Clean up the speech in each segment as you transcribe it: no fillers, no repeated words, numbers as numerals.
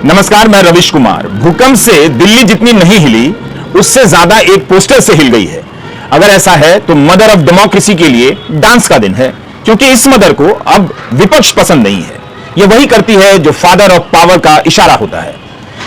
नमस्कार, मैं रविश कुमार। भूकंप से दिल्ली जितनी नहीं हिली, उससे ज्यादा एक पोस्टर से हिल गई है। अगर ऐसा है तो मदर ऑफ डेमोक्रेसी के लिए डांस का दिन है, क्योंकि इस मदर को अब विपक्ष पसंद नहीं है। यह वही करती है जो फादर ऑफ पावर का इशारा होता है।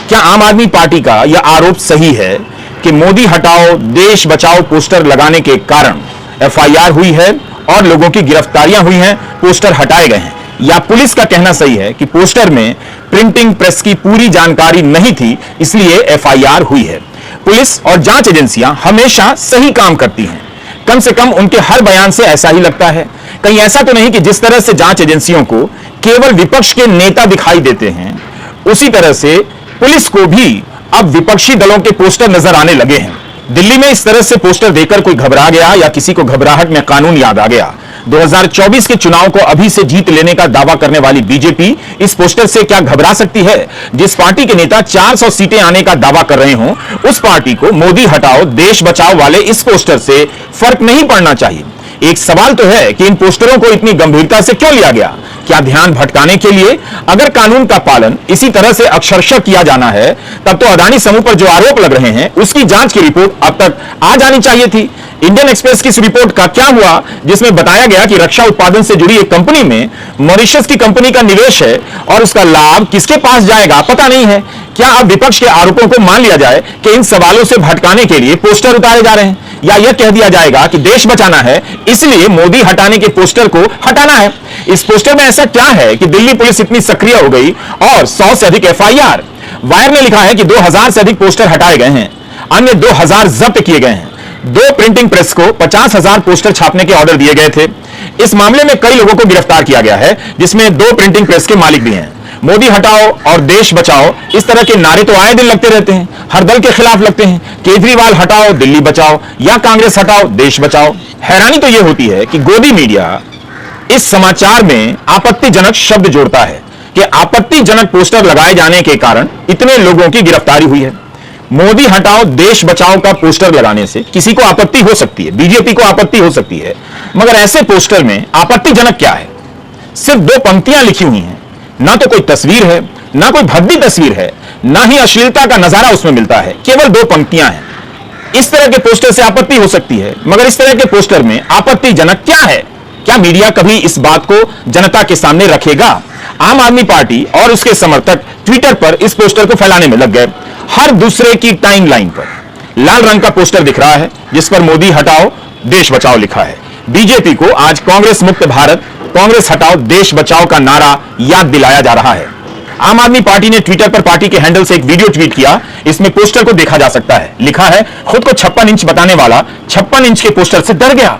क्या आम आदमी पार्टी का यह आरोप सही है कि मोदी हटाओ देश बचाओ पोस्टर लगाने के कारण एफआईआर हुई है और लोगों की गिरफ्तारियां हुई हैं, पोस्टर हटाए गए हैं? या पुलिस का कहना सही है कि पोस्टर में प्रिंटिंग प्रेस की पूरी जानकारी नहीं थी, इसलिए एफआईआर हुई है? पुलिस और जांच एजेंसियां हमेशा सही काम करती हैं, कम से कम उनके हर बयान से ऐसा ही लगता है। कहीं ऐसा तो नहीं कि जिस तरह से जांच एजेंसियों को केवल विपक्ष के नेता दिखाई देते हैं, उसी तरह से पुलिस को भी अब विपक्षी दलों के पोस्टर नजर आने लगे हैं। दिल्ली में इस तरह से पोस्टर देखकर कोई घबरा गया या किसी को घबराहट में कानून याद आ गया? 2024 के चुनाव को अभी से जीत लेने का दावा करने वाली बीजेपी इस पोस्टर से क्या घबरा सकती है? जिस पार्टी के नेता 400 सीटें आने का दावा कर रहे हों, उस पार्टी को मोदी हटाओ देश बचाओ वाले इस पोस्टर से फर्क नहीं पड़ना चाहिए। एक सवाल तो है कि इन पोस्टरों को इतनी गंभीरता से क्यों लिया गया? क्या ध्यान भटकाने के लिए? अगर कानून का पालन इसी तरह से अक्षरशः किया जाना है, तब तो अदानी समूह पर जो आरोप लग रहे हैं उसकी जांच की रिपोर्ट अब तक आ जानी चाहिए थी। इंडियन एक्सप्रेस की इस रिपोर्ट का क्या हुआ, जिसमें बताया गया कि रक्षा उत्पादन से जुड़ी एक कंपनी में मॉरिशस की कंपनी का निवेश है और उसका लाभ किसके पास जाएगा पता नहीं है। क्या अब विपक्ष के आरोपों को मान लिया जाए कि इन सवालों से भटकाने के लिए पोस्टर उतारे जा रहे हैं, या यह कह दिया जाएगा कि देश बचाना है इसलिए मोदी हटाने के पोस्टर को हटाना है? इस पोस्टर में ऐसा क्या है कि दिल्ली पुलिस इतनी सक्रिय हो गई और 100 से अधिक एफआईआर? वायर ने लिखा है कि 2000 से अधिक पोस्टर हटाए गए हैं, अन्य 2000 जब्त किए गए हैं। 2 प्रिंटिंग प्रेस को 50,000 पोस्टर छापने के ऑर्डर दिए गए थे। इस मामले में कई लोगों को गिरफ्तार किया गया है, जिसमें 2 प्रिंटिंग प्रेस के मालिक भी हैं। मोदी हटाओ और देश बचाओ, इस तरह के नारे तो आए दिन लगते रहते हैं, हर दल के खिलाफ लगते हैं। केजरीवाल हटाओ दिल्ली बचाओ या कांग्रेस हटाओ देश बचाओ। हैरानी तो यह होती है कि गोदी मीडिया इस समाचार में आपत्तिजनक शब्द जोड़ता है कि आपत्तिजनक पोस्टर लगाए जाने के कारण इतने लोगों की गिरफ्तारी हुई है। मोदी हटाओ देश बचाओ का पोस्टर लगाने से किसी को आपत्ति हो सकती है, बीजेपी को आपत्ति हो सकती है, मगर ऐसे पोस्टर में आपत्तिजनक क्या है? सिर्फ 2 पंक्तियां लिखी हुई हैं, ना तो कोई तस्वीर है, ना कोई भद्दी तस्वीर है, ना ही अश्लीलता का नजारा उसमें मिलता है, केवल 2 पंक्तियां हैं। इस तरह के पोस्टर से आपत्ति हो सकती है, मगर इस तरह के पोस्टर में आपत्तिजनक क्या है? क्या मीडिया कभी इस बात को जनता के सामने रखेगा? आम आदमी पार्टी और उसके समर्थक ट्विटर पर इस पोस्टर को फैलाने में लग गए। हर दूसरे की टाइमलाइन पर लाल रंग का पोस्टर दिख रहा है जिस पर मोदी हटाओ देश बचाओ लिखा है। बीजेपी को आज कांग्रेस मुक्त भारत, कांग्रेस हटाओ देश बचाओ का नारा याद दिलाया जा रहा है। आम आदमी पार्टी ने ट्विटर पर पार्टी के हैंडल से एक वीडियो ट्वीट किया। इसमें पोस्टर को देखा जा सकता है, लिखा है खुद को 56 इंच बताने वाला 56 इंच के पोस्टर से डर गया।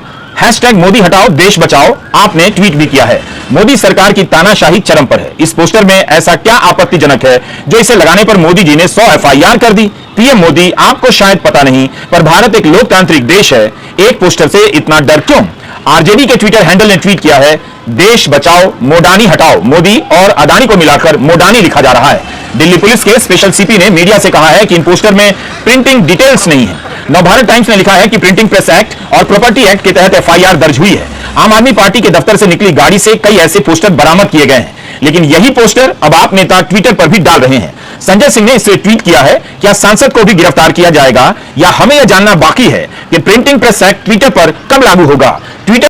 #मोदी हटाओ देश बचाओ आपने ट्वीट भी किया है। मोदी सरकार की तानाशाही चरम पर है। इस पोस्टर में ऐसा क्या आपत्तिजनक है जो इसे लगाने पर मोदी जी ने 100 एफआईआर कर दी? पीएम मोदी, आपको शायद पता नहीं, पर भारत एक लोकतांत्रिक देश है, एक पोस्टर से इतना डर क्यों? आरजेडी के ट्विटर हैंडल ने ट्वीट किया है, देश बचाओ मोडानी हटाओ, मोदी और अदानी को मिलाकर मोडानी लिखा जा रहा है। दिल्ली पुलिस के स्पेशल सीपी ने मीडिया से कहा है कि इन पोस्टर में प्रिंटिंग डिटेल्स नहीं है। नवभारत टाइम्स ने लिखा है कि प्रिंटिंग प्रेस एक्ट और प्रॉपर्टी एक्ट के तहत एफआईआर दर्ज हुई है। आम आदमी पार्टी के दफ्तर से निकली गाड़ी से कई ऐसे पोस्टर बरामद किए गए हैं, लेकिन यही पोस्टर अब आप नेता ट्विटर पर भी डाल रहे हैं। संजय सिंह ने इससे ट्वीट किया है, क्या सांसद को भी गिरफ्तार किया जाएगा, या हमें यह जानना बाकी है कि प्रिंटिंग प्रेस एक्ट ट्विटर पर कब लागू होगा? ट्विटर